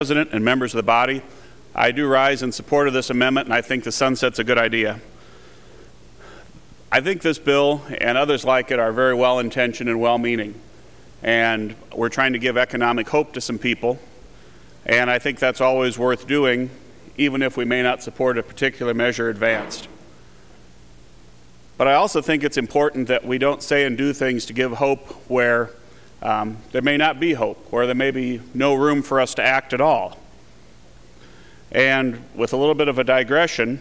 President and members of the body, I do rise in support of this amendment, and I think the sunset's a good idea. I think this bill and others like it are very well-intentioned and well-meaning, and we're trying to give economic hope to some people, and I think that's always worth doing, even if we may not support a particular measure advanced. But I also think it's important that we don't say and do things to give hope where there may not be hope, or there may be no room for us to act at all. And with a little bit of a digression,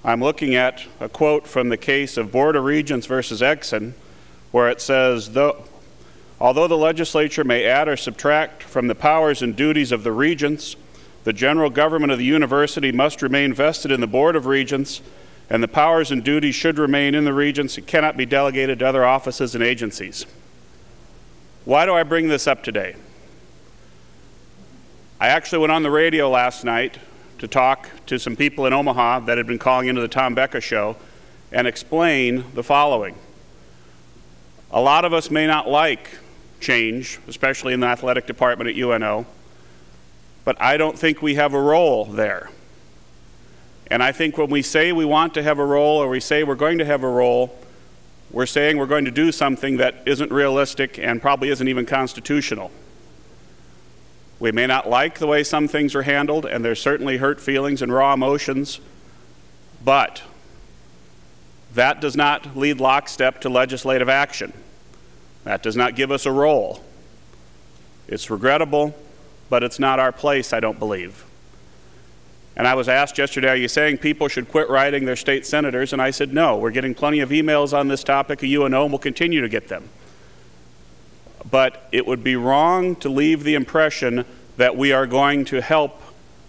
I'm looking at a quote from the case of Board of Regents versus Exon, where it says, although the legislature may add or subtract from the powers and duties of the regents, the general government of the university must remain vested in the Board of Regents, and the powers and duties should remain in the regents and cannot be delegated to other offices and agencies. Why do I bring this up today? I actually went on the radio last night to talk to some people in Omaha that had been calling into the Tom Becca show and explain the following. A lot of us may not like change, especially in the athletic department at UNO, but I don't think we have a role there. And I think when we say we want to have a role, or we say we're going to have a role, we're saying we're going to do something that isn't realistic and probably isn't even constitutional. We may not like the way some things are handled, and there's certainly hurt feelings and raw emotions, but that does not lead lockstep to legislative action. That does not give us a role. It's regrettable, but it's not our place, I don't believe. And I was asked yesterday, are you saying people should quit writing their state senators? And I said, no, we're getting plenty of emails on this topic at UNO, and we'll continue to get them. But it would be wrong to leave the impression that we are going to help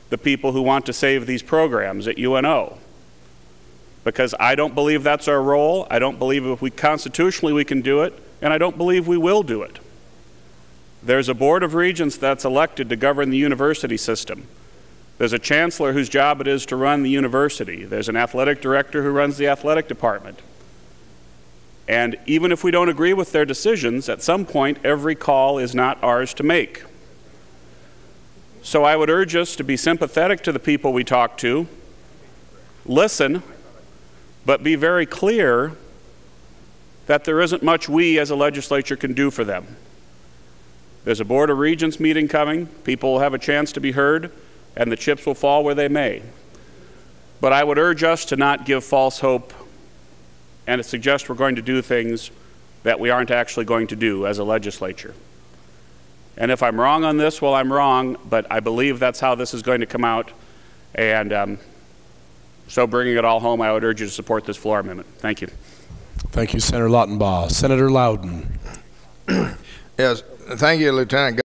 the people who want to save these programs at UNO. Because I don't believe that's our role. I don't believe if we constitutionally we can do it, and I don't believe we will do it. There's a Board of Regents that's elected to govern the university system. There's a chancellor whose job it is to run the university. There's an athletic director who runs the athletic department. And even if we don't agree with their decisions, at some point, every call is not ours to make. So I would urge us to be sympathetic to the people we talk to, listen, but be very clear that there isn't much we as a legislature can do for them. There's a Board of Regents meeting coming. People will have a chance to be heard, and the chips will fall where they may. But I would urge us to not give false hope and to suggest we're going to do things that we aren't actually going to do as a legislature. And if I'm wrong on this, well, I'm wrong, but I believe that's how this is going to come out. And so bringing it all home, I would urge you to support this floor amendment. Thank you. Thank you, Senator Lautenbach. Senator Loudon. Yes, thank you, Lieutenant.